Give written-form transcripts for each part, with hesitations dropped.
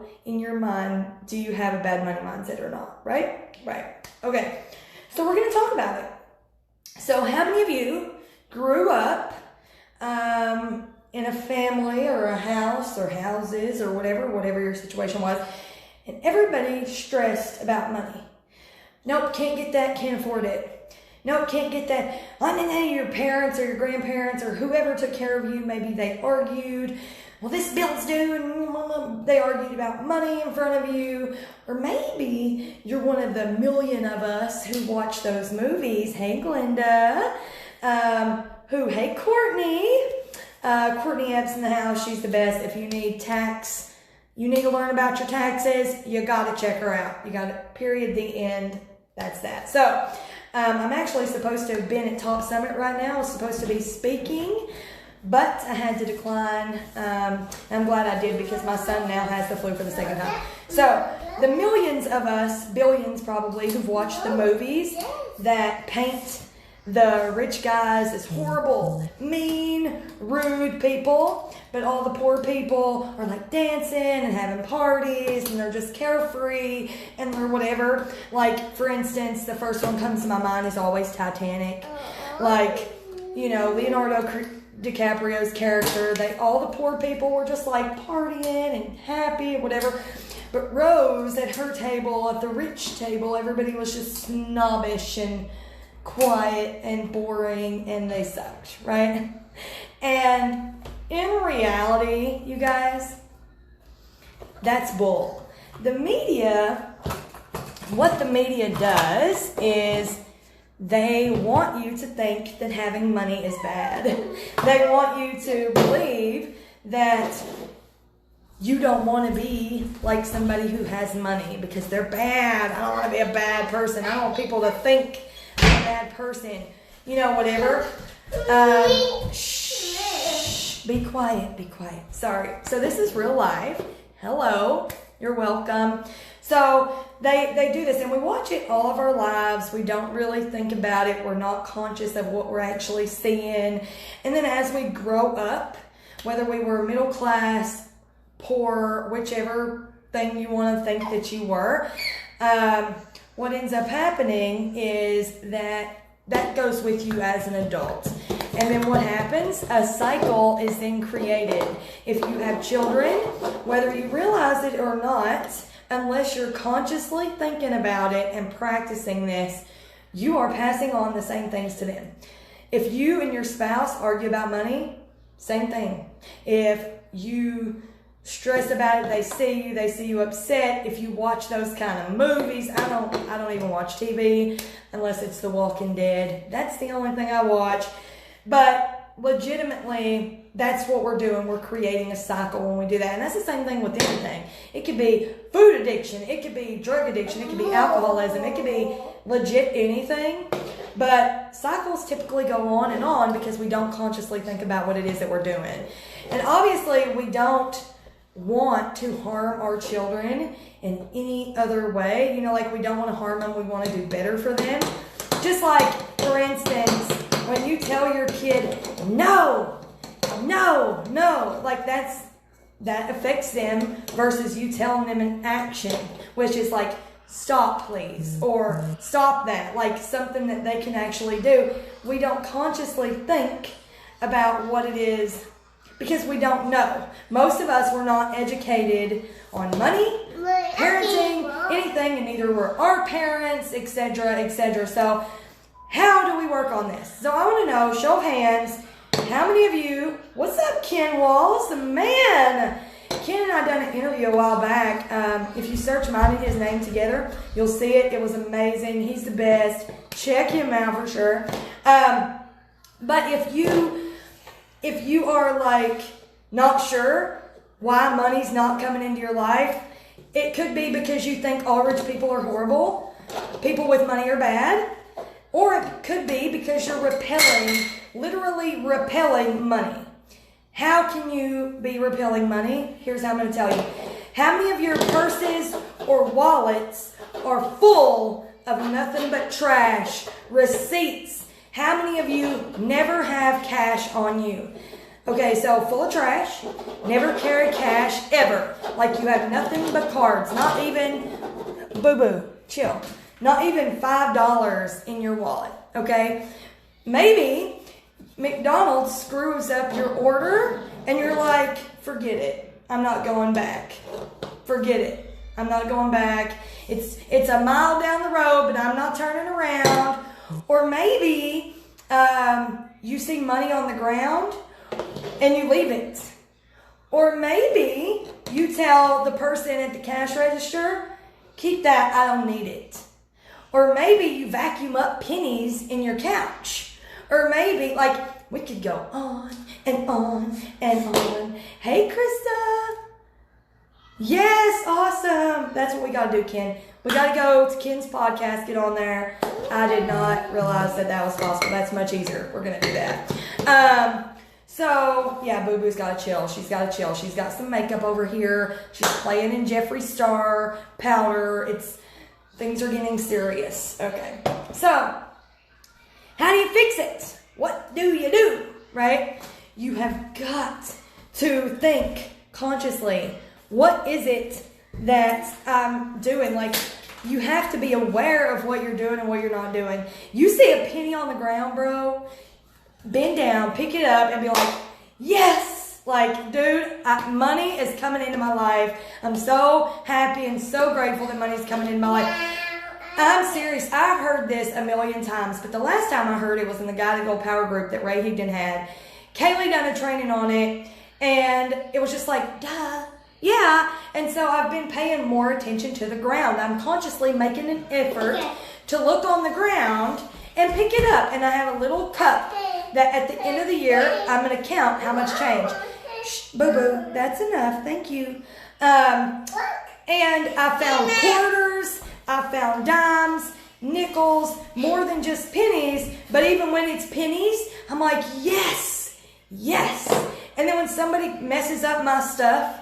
know in your mind, do you have a bad money mindset or not, right? Right. Okay. So we're going to talk about it. So how many of you grew up in a family or a house or houses or whatever your situation was, and everybody stressed about money? Nope, can't get that, can't afford it. Nope, can't get that. I know your parents or your grandparents or whoever took care of you, maybe they argued. Well, this bill's due, and they argued about money in front of you. Or maybe you're one of the million of us who watch those movies. Hey, Glenda. Hey, Courtney. Courtney Ebb's in the house. She's the best. If you need you need to learn about your taxes, you got to check her out. You got to, period, the end. That's that. So, I'm actually supposed to have been at Top Summit right now. I was supposed to be speaking, but I had to decline. I'm glad I did because my son now has the flu for the second time. So, the millions of us, billions probably, who've watched the movies that paint the rich guys as horrible, mean, rude people, but all the poor people are like dancing and having parties and they're just carefree and they're whatever. Like, for instance, the first one comes to my mind is always Titanic. Like, you know, Leonardo DiCaprio's character, all the poor people were just like partying and happy and whatever. But Rose, at her table, at the rich table, everybody was just snobbish and quiet and boring, and they sucked, right? And in reality, you guys, that's bull. The media, what the media does is they want you to think that having money is bad. They want you to believe that you don't want to be like somebody who has money because they're bad. I don't want to be a bad person. I don't want people to think I'm a bad person. You know, whatever. Shh. Be quiet. Be quiet. Sorry. So this is real life. Hello. You're welcome. So they do this, and we watch it all of our lives. We don't really think about it. We're not conscious of what we're actually seeing. And then as we grow up, whether we were middle class, poor, whichever thing you want to think that you were, what ends up happening is that goes with you as an adult. And then what happens? A cycle is then created. If you have children, whether you realize it or not, unless you're consciously thinking about it and practicing this, you are passing on the same things to them. If you and your spouse argue about money, same thing. If you stress about it, they see you upset. If you watch those kind of movies, I don't even watch TV unless it's The Walking Dead. That's the only thing I watch. But legitimately, that's what we're doing. We're creating a cycle when we do that. And that's the same thing with anything. It could be food addiction. It could be drug addiction. It could be alcoholism. It could be legit anything. But cycles typically go on because we don't consciously think about what it is that we're doing. And obviously, we don't want to harm our children in any other way. You know, like we don't want to harm them. We want to do better for them. Just like, for instance, when you tell your kid, no, like that affects them versus you telling them in action, which is like, stop please, or stop that, like something that they can actually do. We don't consciously think about what it is because we don't know. Most of us were not educated on money, parenting, anything, and neither were our parents, etc., etc. So how do we work on this? So I want to know, show of hands, how many of you, what's up, Ken Walls, the man? Ken and I done an interview a while back. If you search mine and his name together, you'll see it. It was amazing. He's the best. Check him out for sure. But if you are like not sure why money's not coming into your life, it could be because you think all rich people are horrible, people with money are bad, or it could be because you're literally repelling money. How can you be repelling money? Here's how I'm going to tell you. How many of your purses or wallets are full of nothing but trash, receipts? How many of you never have cash on you? Okay, so full of trash. Never carry cash ever. Like you have nothing but cards. Not even, boo-boo, chill. Not even $5 in your wallet, okay? Maybe McDonald's screws up your order and you're like, forget it. I'm not going back. Forget it. I'm not going back. It's a mile down the road, but I'm not turning around. Or maybe you see money on the ground and you leave it. Or maybe you tell the person at the cash register, keep that, I don't need it. Or maybe you vacuum up pennies in your couch. Or maybe, like, we could go on and on and on. Hey, Krista. Yes, awesome. That's what we got to do, Ken. We got to go to Ken's podcast, get on there. I did not realize that was possible. That's much easier. We're going to do that. So, yeah, Boo Boo's got to chill. She's got to chill. She's got some makeup over here. She's playing in Jeffree Star powder. Things are getting serious. Okay. So, how do you fix it? What do you do? Right? You have got to think consciously. What is it that I'm doing? Like, you have to be aware of what you're doing and what you're not doing. You see a penny on the ground, bro, bend down, pick it up, and be like, yes! Like, dude, money is coming into my life. I'm so happy and so grateful that money's coming into my life. I'm serious. I've heard this a million times, but the last time I heard it was in the Guided Gold Power Group that Ray Higdon had. Kaylee done a training on it, and it was just like, duh. Yeah, and so I've been paying more attention to the ground. I'm consciously making an effort to look on the ground and pick it up. And I have a little cup that at the end of the year, I'm going to count how much change. Shh, boo-boo, that's enough. Thank you. And I found quarters, I found dimes, nickels, more than just pennies. But even when it's pennies, I'm like, yes, yes. And then when somebody messes up my stuff,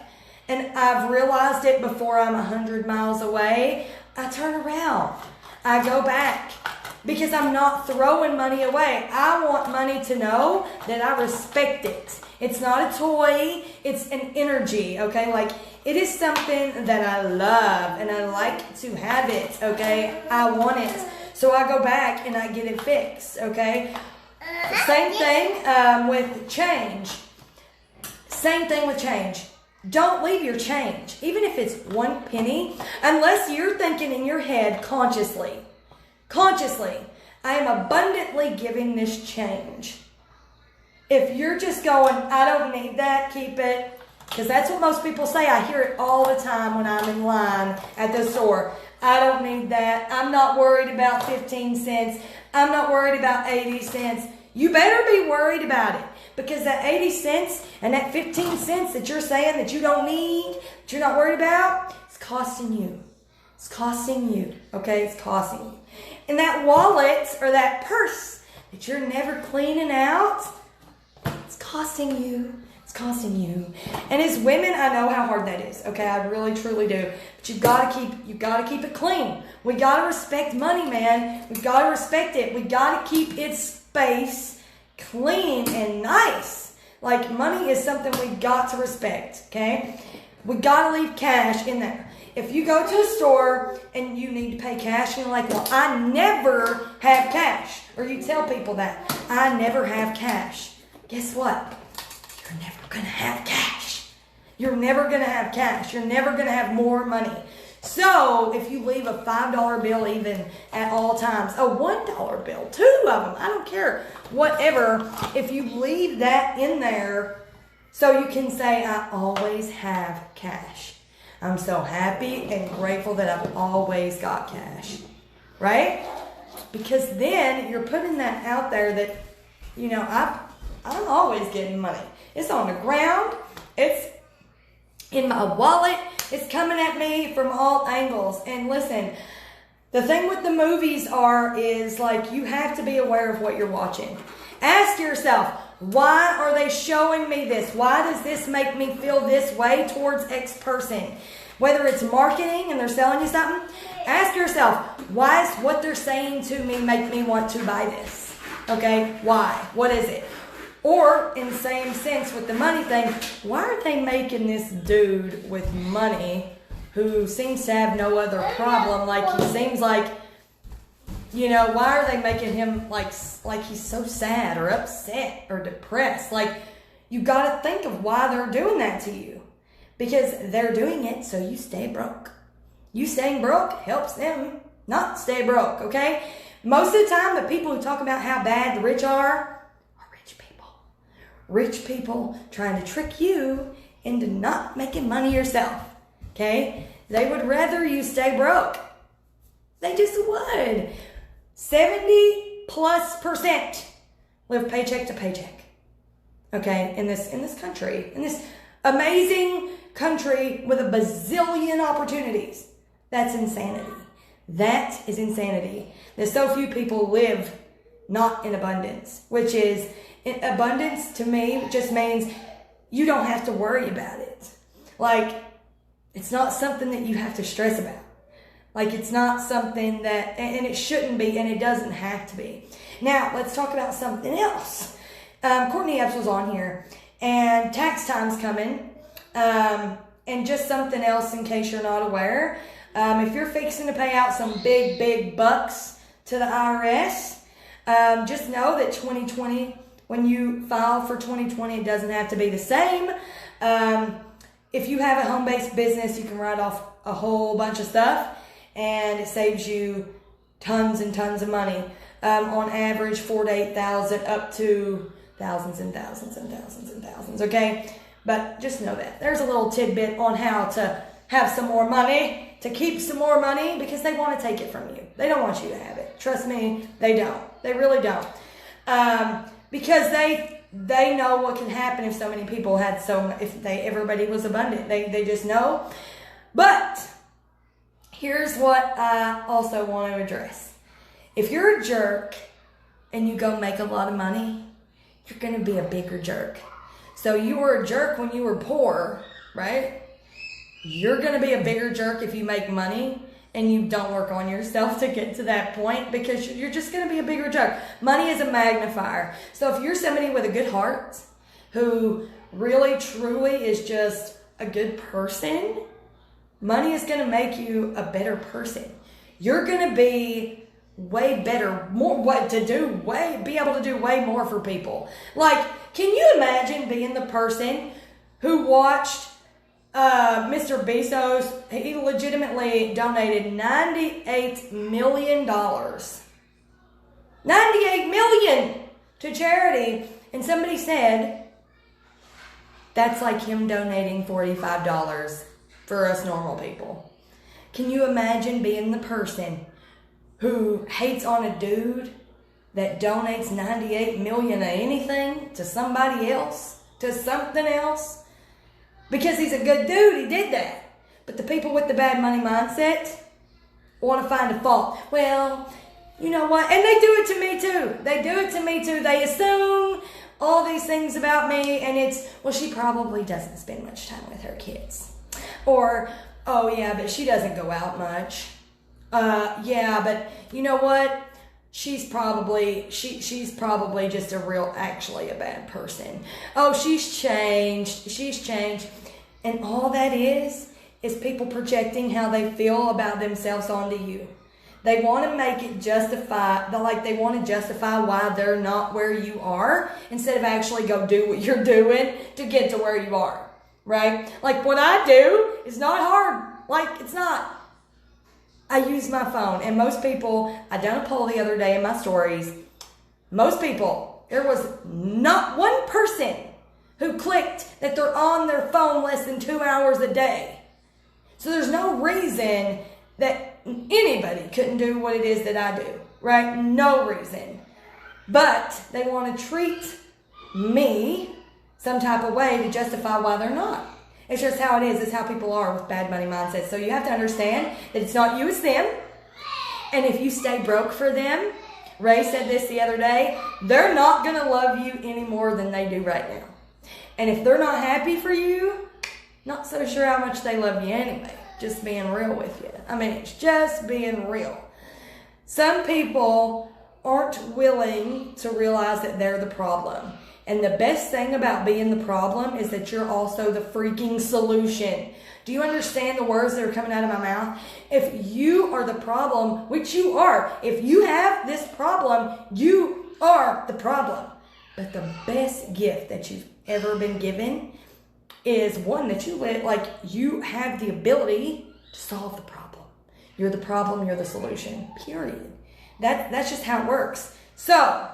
and I've realized it before I'm 100 miles away, I turn around. I go back because I'm not throwing money away. I want money to know that I respect it. It's not a toy. It's an energy, okay? Like, it is something that I love and I like to have it, okay? I want it. So I go back and I get it fixed, okay? Same thing with change. Same thing with change. Don't leave your change, even if it's 1 penny, unless you're thinking in your head consciously, I am abundantly giving this change. If you're just going, I don't need that, keep it, because that's what most people say. I hear it all the time when I'm in line at the store. I don't need that. I'm not worried about 15 cents. I'm not worried about 80 cents. You better be worried about it. Because that 80 cents and that 15 cents that you're saying that you don't need, that you're not worried about, it's costing you. It's costing you, okay? It's costing you. And that wallet or that purse that you're never cleaning out, it's costing you. It's costing you. And as women, I know how hard that is, okay? I really, truly do. But you've got to keep it clean. We got to respect money, man. We've got to respect it. We got to keep its space clean and nice. Like, money is something we got to respect, okay? We got to leave cash in there. If you go to a store and you need to pay cash, and you're like, well, I never have cash. Or you tell people that, I never have cash. Guess what? You're never going to have cash. You're never going to have cash. You're never going to have more money. So, if you leave a $5 bill even at all times, a $1 bill, 2 of them, I don't care, whatever, if you leave that in there so you can say, I always have cash. I'm so happy and grateful that I've always got cash, right? Because then you're putting that out there that, you know, I'm always getting money. It's on the ground. It's in my wallet. It's coming at me from all angles. And listen, the thing with the movies is like, you have to be aware of what you're watching. Ask yourself, why are they showing me this? Why does this make me feel this way towards X person? Whether it's marketing and they're selling you something, ask yourself, why is what they're saying to me make me want to buy this? Okay, why? What is it? Or in the same sense with the money thing, why are they making this dude with money who seems to have no other problem? Like he seems like, why are they making him like he's so sad or upset or depressed? Like, you got to think of why they're doing that to you. Because they're doing it so you stay broke. You staying broke helps them not stay broke, okay? Most of the time, the people who talk about how bad the rich are rich people. Rich people trying to trick you into not making money yourself, okay? They would rather you stay broke. They just would. 70+% live paycheck to paycheck, okay? In this country, in this amazing country with a bazillion opportunities. That's insanity. That is insanity. There's so few people live not in abundance, which is, abundance to me just means you don't have to worry about it. Like, it's not something that you have to stress about. Like, it's not something that, and it shouldn't be, and it doesn't have to be. Now, let's talk about something else. Courtney Epps was on here, and tax time's coming. And just something else in case you're not aware. If you're fixing to pay out some big bucks to the IRS, just know that 2020, when you file for 2020, it doesn't have to be the same. If you have a home-based business, you can write off a whole bunch of stuff, and it saves you tons and tons of money. On average, $4,000 to $8,000, up to thousands and thousands and thousands and thousands, okay? But just know that. There's a little tidbit on how to have some more money, to keep some more money, because they want to take it from you. They don't want you to have it. Trust me, they don't. They really don't. Because they know what can happen if so many people had everybody was abundant. They just know. But here's what I also want to address. If you're a jerk and you go make a lot of money, you're going to be a bigger jerk. So you were a jerk when you were poor, right? You're going to be a bigger jerk if you make money and you don't work on yourself to get to that point, because you're just going to be a bigger jerk. Money is a magnifier. So if you're somebody with a good heart who really, truly is just a good person, money is going to make you a better person. You're going to be way better, be able to do way more for people. Like, can you imagine being the person who watched Mr. Bezos? He legitimately donated $98 million. $98 million to charity. And somebody said, that's like him donating $45 for us normal people. Can you imagine being the person who hates on a dude that donates $98 million of anything to somebody else, to something else? Because he's a good dude, he did that. But the people with the bad money mindset want to find a fault. Well, you know what? And they do it to me too. They assume all these things about me, and it's, well, she probably doesn't spend much time with her kids. Or, oh yeah, but she doesn't go out much. Yeah, but you know what? She's probably just actually a bad person. Oh, she's changed. And all that is people projecting how they feel about themselves onto you. They want to make it they want to justify why they're not where you are, instead of actually go do what you're doing to get to where you are, right? Like, what I do is not hard. Like, it's not. I use my phone, and most people, I done a poll the other day in my stories. Most people, there was not one person who clicked that they're on their phone less than 2 hours a day. So there's no reason that anybody couldn't do what it is that I do, right? No reason. But they want to treat me some type of way to justify why they're not. It's just how it is. It's how people are with bad money mindsets. So you have to understand that it's not you, it's them. And if you stay broke for them, Ray said this the other day, they're not going to love you any more than they do right now. And if they're not happy for you, not so sure how much they love you anyway. Just being real with you. I mean, it's just being real. Some people aren't willing to realize that they're the problem. And the best thing about being the problem is that you're also the freaking solution. Do you understand the words that are coming out of my mouth? If you are the problem, which you are, if you have this problem, you are the problem. But the best gift that you've ever been given is one that you you have the ability to solve the problem. You're the problem, you're the solution, period. That's just how it works. So,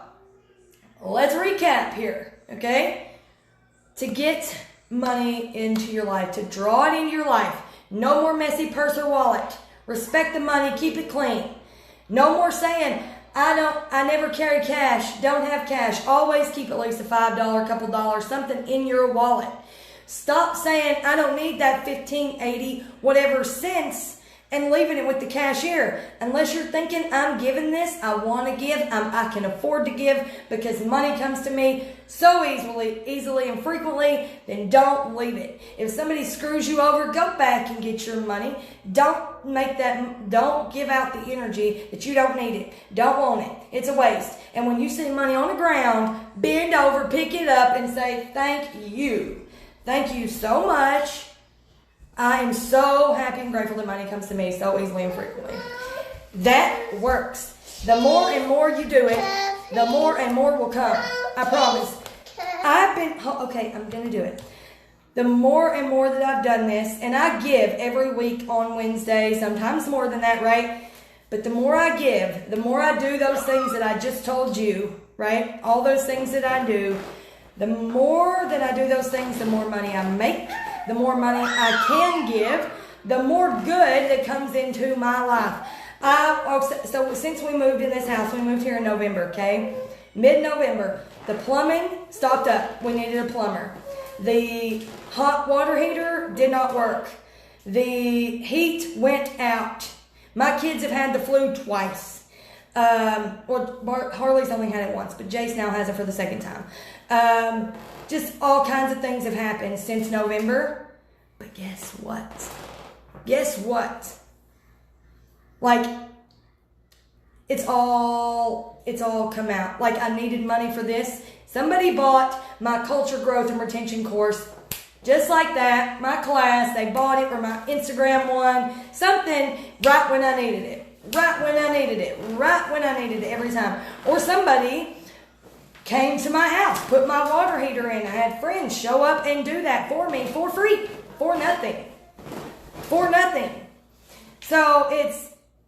let's recap here, okay? To get money into your life, to draw it into your life, no more messy purse or wallet. Respect the money, keep it clean. No more saying, I never carry cash, don't have cash. Always keep at least a $5, couple dollars, something in your wallet. Stop saying, I don't need that 15, 80, whatever cents, and leaving it with the cashier. Unless you're thinking, I'm giving this, I want to give, I can afford to give because money comes to me so easily and frequently, then don't leave it. If somebody screws you over, go back and get your money. Don't give out the energy that you don't need it. Don't want it. It's a waste. And when you see money on the ground, bend over, pick it up, and say, thank you. Thank you so much. I am so happy and grateful that money comes to me so easily and frequently. That works. The more and more you do it, the more and more will come. I promise. I'm going to do it. The more and more that I've done this, and I give every week on Wednesday, sometimes more than that, right? But the more I give, the more I do those things that I just told you, right? All those things that I do, the more that I do those things, the more money I make. The more money I can give, the more good that comes into my life. So since we moved in this house, we moved here in November, okay? Mid-November, the plumbing stopped up. We needed a plumber. The hot water heater did not work. The heat went out. My kids have had the flu twice. Harley's only had it once, but Jace now has it for the second time. Just all kinds of things have happened since November. But guess what? Guess what? It's all come out. I needed money for this. Somebody bought my culture growth and retention course. Just like that, my class, they bought it, or my Instagram one. Something right when I needed it. Right when I needed it every time. Or somebody came to my house, put my water heater in. I had friends show up and do that for me for free, for nothing. So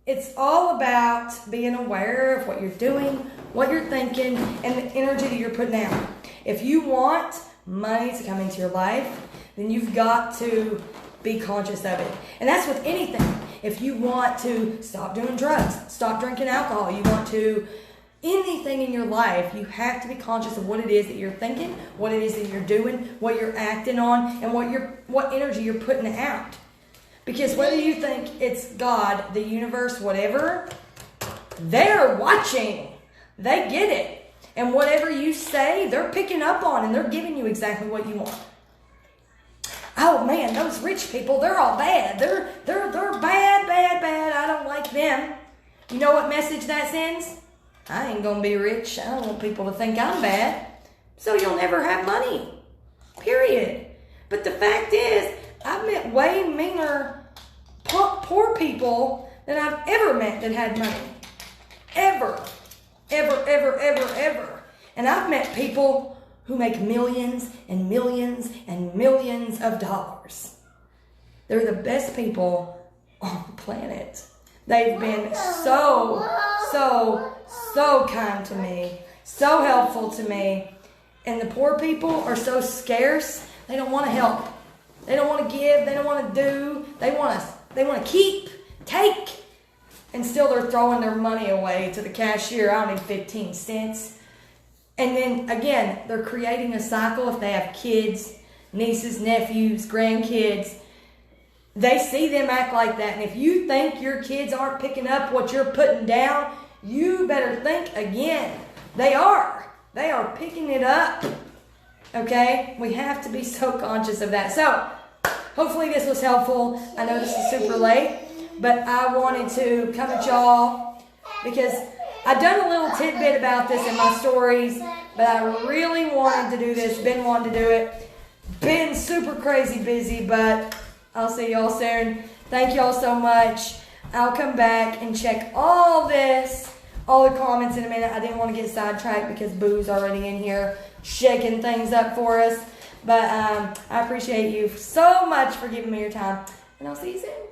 it's all about being aware of what you're doing, what you're thinking, and the energy that you're putting out. If you want money to come into your life, then you've got to be conscious of it. And that's with anything. If you want to stop doing drugs, stop drinking alcohol, you want to anything in your life, you have to be conscious of what it is that you're thinking, what it is that you're doing, what you're acting on, and what energy you're putting out. Because whether you think it's God, the universe, whatever, they're watching. They get it. And whatever you say, they're picking up on, and they're giving you exactly what you want. Oh man, those rich people, they're all bad. They're bad. I don't like them. You know what message that sends? I ain't gonna be rich. I don't want people to think I'm bad. So you'll never have money. Period. But the fact is, I've met way meaner poor people than I've ever met that had money. Ever. And I've met people who make millions and millions and millions of dollars. They're the best people on the planet. They've been so kind to me, so helpful to me. And the poor people are so scarce, they don't want to help. They don't want to give, they don't want to do, they want to keep, take, and still they're throwing their money away to the cashier. I don't need 15 cents. And then again, they're creating a cycle. If they have kids, nieces, nephews, grandkids, they see them act like that. And if you think your kids aren't picking up what you're putting down, you better think again. They are picking it up. Okay? We have to be so conscious of that. So, hopefully this was helpful. I know this is super late, but I wanted to come at y'all because I've done a little tidbit about this in my stories, but I really wanted to do this. Been wanting to do it. Been super crazy busy, but I'll see y'all soon. Thank y'all so much. I'll come back and check all the comments in a minute. I didn't want to get sidetracked because Boo's already in here shaking things up for us. But I appreciate you so much for giving me your time, and I'll see you soon.